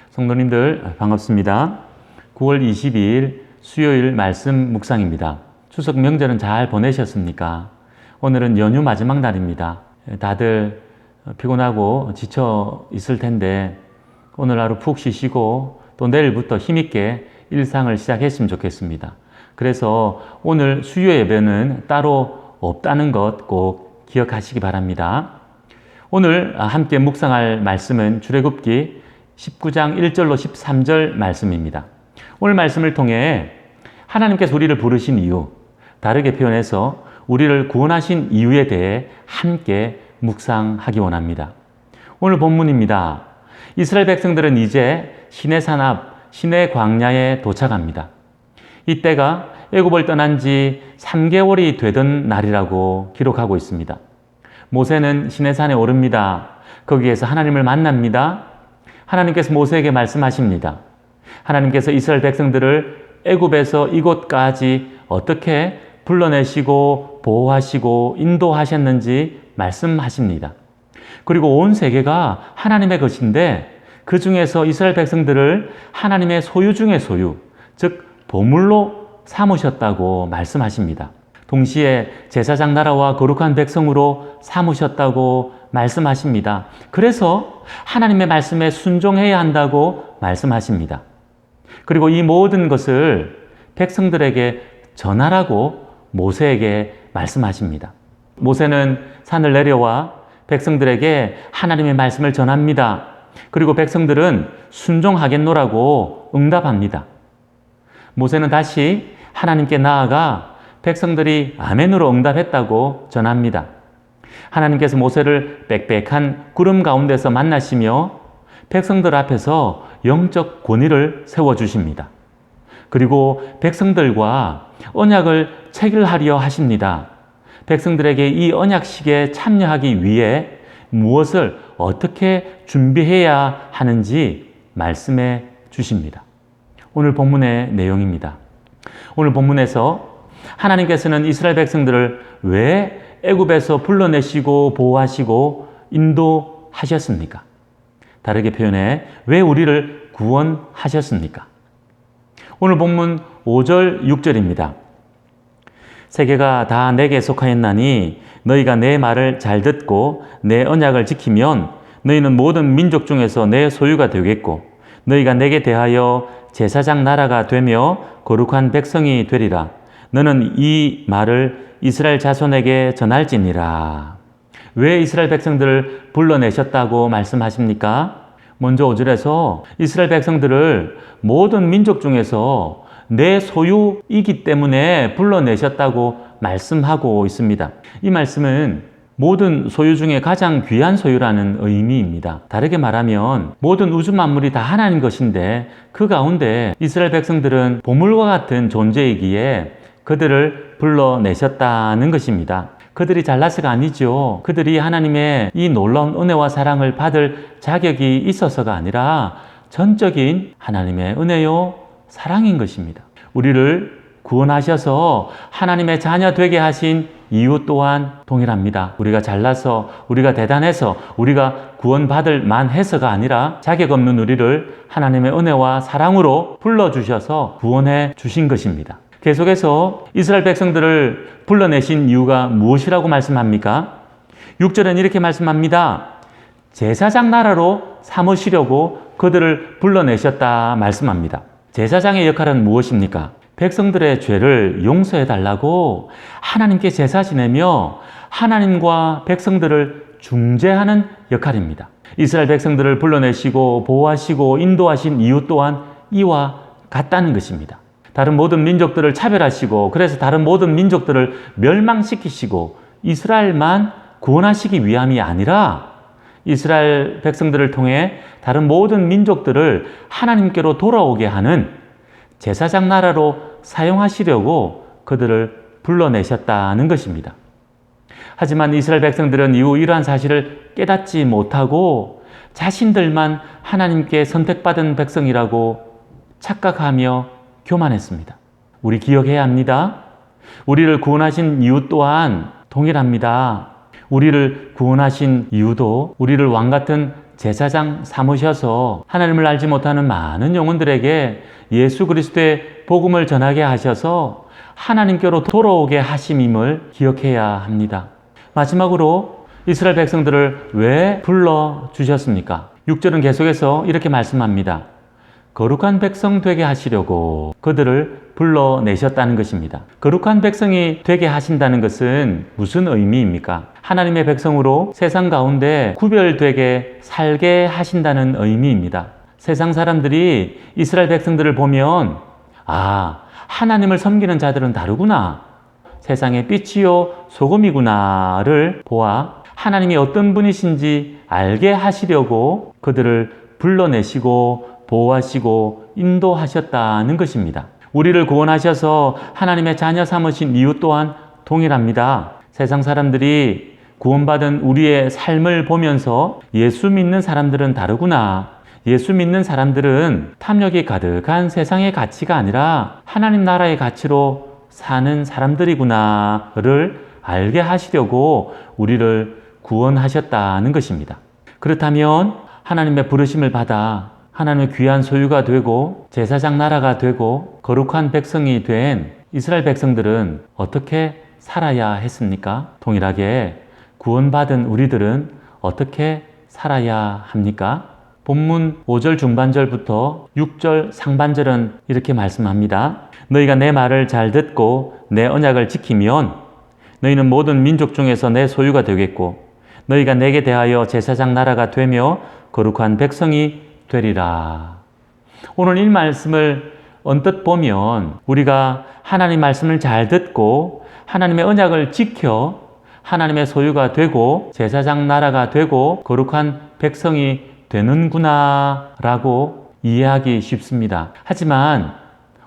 성도님들 반갑습니다. 9월 22일 수요일 말씀 묵상입니다. 추석 명절은 잘 보내셨습니까? 오늘은 연휴 마지막 날입니다. 다들 피곤하고 지쳐 있을 텐데 오늘 하루 푹 쉬시고 또 내일부터 힘있게 일상을 시작했으면 좋겠습니다. 그래서 오늘 수요 예배는 따로 없다는 것 꼭 기억하시기 바랍니다. 오늘 함께 묵상할 말씀은 출애굽기 19장 1절로 13절 말씀입니다. 오늘 말씀을 통해 하나님께서 우리를 부르신 이유, 다르게 표현해서 우리를 구원하신 이유에 대해 함께 묵상하기 원합니다. 오늘 본문입니다. 이스라엘 백성들은 이제 시내산 앞 시내 광야에 도착합니다. 이때가 애굽을 떠난 지 3개월이 되던 날이라고 기록하고 있습니다. 모세는 시내산에 오릅니다. 거기에서 하나님을 만납니다. 하나님께서 모세에게 말씀하십니다. 하나님께서 이스라엘 백성들을 애굽에서 이곳까지 어떻게 불러내시고 보호하시고 인도하셨는지 말씀하십니다. 그리고 온 세계가 하나님의 것인데 그 중에서 이스라엘 백성들을 하나님의 소유 중의 소유, 즉 보물로 삼으셨다고 말씀하십니다. 동시에 제사장 나라와 거룩한 백성으로 삼으셨다고 말씀하십니다. 그래서 하나님의 말씀에 순종해야 한다고 말씀하십니다. 그리고 이 모든 것을 백성들에게 전하라고 모세에게 말씀하십니다. 모세는 산을 내려와 백성들에게 하나님의 말씀을 전합니다. 그리고 백성들은 순종하겠노라고 응답합니다. 모세는 다시 하나님께 나아가 백성들이 아멘으로 응답했다고 전합니다. 하나님께서 모세를 빽빽한 구름 가운데서 만나시며 백성들 앞에서 영적 권위를 세워주십니다. 그리고 백성들과 언약을 체결하려 하십니다. 백성들에게 이 언약식에 참여하기 위해 무엇을 어떻게 준비해야 하는지 말씀해 주십니다. 오늘 본문의 내용입니다. 오늘 본문에서 하나님께서는 이스라엘 백성들을 왜 애굽에서 불러내시고 보호하시고 인도하셨습니까? 다르게 표현해 왜 우리를 구원하셨습니까? 오늘 본문 5절 6절입니다. 세계가 다 내게 속하였나니 너희가 내 말을 잘 듣고 내 언약을 지키면 너희는 모든 민족 중에서 내 소유가 되겠고 너희가 내게 대하여 제사장 나라가 되며 거룩한 백성이 되리라. 너는 이 말을 이스라엘 자손에게 전할지니라. 왜 이스라엘 백성들을 불러내셨다고 말씀하십니까? 먼저 5절에서 이스라엘 백성들을 모든 민족 중에서 내 소유이기 때문에 불러내셨다고 말씀하고 있습니다. 이 말씀은 모든 소유 중에 가장 귀한 소유라는 의미입니다. 다르게 말하면 모든 우주 만물이 다 하나님 것인데 그 가운데 이스라엘 백성들은 보물과 같은 존재이기에 그들을 불러내셨다는 것입니다. 그들이 잘나서가 아니죠. 그들이 하나님의 이 놀라운 은혜와 사랑을 받을 자격이 있어서가 아니라 전적인 하나님의 은혜요 사랑인 것입니다. 우리를 구원하셔서 하나님의 자녀 되게 하신 이유 또한 동일합니다. 우리가 잘나서, 우리가 대단해서, 우리가 구원받을 만해서가 아니라 자격 없는 우리를 하나님의 은혜와 사랑으로 불러주셔서 구원해 주신 것입니다. 계속해서 이스라엘 백성들을 불러내신 이유가 무엇이라고 말씀합니까? 6절은 이렇게 말씀합니다. 제사장 나라로 삼으시려고 그들을 불러내셨다 말씀합니다. 제사장의 역할은 무엇입니까? 백성들의 죄를 용서해 달라고 하나님께 제사 지내며 하나님과 백성들을 중재하는 역할입니다. 이스라엘 백성들을 불러내시고 보호하시고 인도하신 이유 또한 이와 같다는 것입니다. 다른 모든 민족들을 차별하시고 그래서 다른 모든 민족들을 멸망시키시고 이스라엘만 구원하시기 위함이 아니라 이스라엘 백성들을 통해 다른 모든 민족들을 하나님께로 돌아오게 하는 제사장 나라로 사용하시려고 그들을 불러내셨다는 것입니다. 하지만 이스라엘 백성들은 이후 이러한 사실을 깨닫지 못하고 자신들만 하나님께 선택받은 백성이라고 착각하며 교만했습니다. 우리 기억해야 합니다. 우리를 구원하신 이유 또한 동일합니다. 우리를 구원하신 이유도 우리를 왕같은 제사장 삼으셔서 하나님을 알지 못하는 많은 영혼들에게 예수 그리스도의 복음을 전하게 하셔서 하나님께로 돌아오게 하심임을 기억해야 합니다. 마지막으로 이스라엘 백성들을 왜 불러주셨습니까? 6절은 계속해서 이렇게 말씀합니다. 거룩한 백성 되게 하시려고 그들을 불러내셨다는 것입니다. 거룩한 백성이 되게 하신다는 것은 무슨 의미입니까? 하나님의 백성으로 세상 가운데 구별되게 살게 하신다는 의미입니다. 세상 사람들이 이스라엘 백성들을 보면 하나님을 섬기는 자들은 다르구나. 세상의 빛이요 소금이구나를 보아 하나님이 어떤 분이신지 알게 하시려고 그들을 불러내시고 보호하시고 인도하셨다는 것입니다. 우리를 구원하셔서 하나님의 자녀 삼으신 이유 또한 동일합니다. 세상 사람들이 구원받은 우리의 삶을 보면서 예수 믿는 사람들은 다르구나. 예수 믿는 사람들은 탐욕이 가득한 세상의 가치가 아니라 하나님 나라의 가치로 사는 사람들이구나를 알게 하시려고 우리를 구원하셨다는 것입니다. 그렇다면 하나님의 부르심을 받아 하나님의 귀한 소유가 되고 제사장 나라가 되고 거룩한 백성이 된 이스라엘 백성들은 어떻게 살아야 했습니까? 동일하게 구원받은 우리들은 어떻게 살아야 합니까? 본문 5절 중반절부터 6절 상반절은 이렇게 말씀합니다. 너희가 내 말을 잘 듣고 내 언약을 지키면 너희는 모든 민족 중에서 내 소유가 되겠고 너희가 내게 대하여 제사장 나라가 되며 거룩한 백성이 되리라. 오늘 이 말씀을 언뜻 보면 우리가 하나님 말씀을 잘 듣고 하나님의 언약을 지켜 하나님의 소유가 되고 제사장 나라가 되고 거룩한 백성이 되는구나 라고 이해하기 쉽습니다. 하지만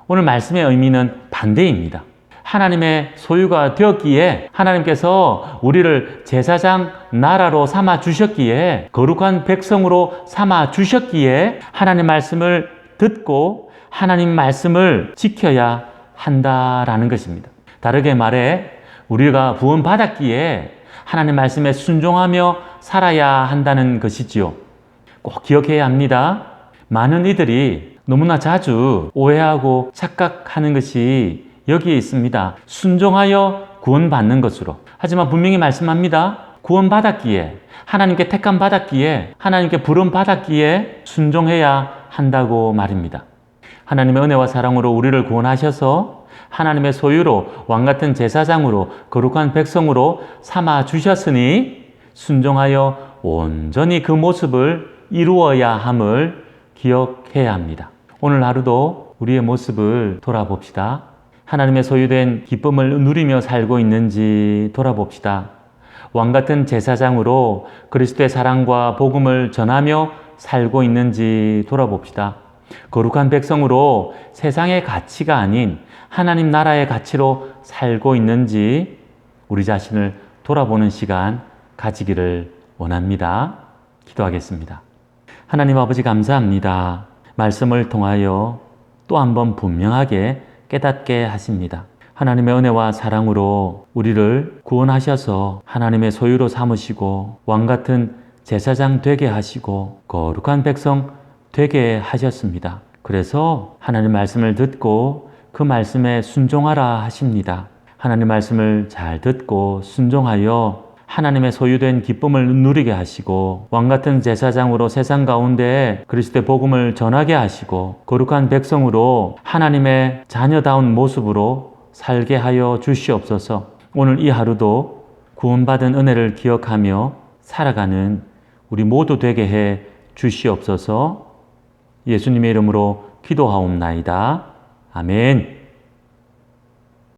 오늘 말씀의 의미는 반대입니다. 하나님의 소유가 되었기에 하나님께서 우리를 제사장 나라로 삼아 주셨기에 거룩한 백성으로 삼아 주셨기에 하나님 말씀을 듣고 하나님 말씀을 지켜야 한다라는 것입니다. 다르게 말해 우리가 구원받았기에 하나님 말씀에 순종하며 살아야 한다는 것이지요. 꼭 기억해야 합니다. 많은 이들이 너무나 자주 오해하고 착각하는 것이 여기에 있습니다. 순종하여 구원받는 것으로. 하지만 분명히 말씀합니다. 구원받았기에 하나님께 택함 받았기에 하나님께 부름 받았기에 순종해야 한다고 말입니다. 하나님의 은혜와 사랑으로 우리를 구원하셔서 하나님의 소유로 왕같은 제사장으로 거룩한 백성으로 삼아 주셨으니 순종하여 온전히 그 모습을 이루어야 함을 기억해야 합니다. 오늘 하루도 우리의 모습을 돌아봅시다. 하나님의 소유된 기쁨을 누리며 살고 있는지 돌아봅시다. 왕같은 제사장으로 그리스도의 사랑과 복음을 전하며 살고 있는지 돌아봅시다. 거룩한 백성으로 세상의 가치가 아닌 하나님 나라의 가치로 살고 있는지 우리 자신을 돌아보는 시간 가지기를 원합니다. 기도하겠습니다. 하나님 아버지 감사합니다. 말씀을 통하여 또 한 번 분명하게 깨닫게 하십니다. 하나님의 은혜와 사랑으로 우리를 구원하셔서 하나님의 소유로 삼으시고 왕같은 제사장 되게 하시고 거룩한 백성 되게 하셨습니다. 그래서 하나님 말씀을 듣고 그 말씀에 순종하라 하십니다. 하나님 말씀을 잘 듣고 순종하여 하나님의 소유된 기쁨을 누리게 하시고 왕같은 제사장으로 세상 가운데 그리스도의 복음을 전하게 하시고 거룩한 백성으로 하나님의 자녀다운 모습으로 살게 하여 주시옵소서. 오늘 이 하루도 구원받은 은혜를 기억하며 살아가는 우리 모두 되게 해 주시옵소서. 예수님의 이름으로 기도하옵나이다. 아멘.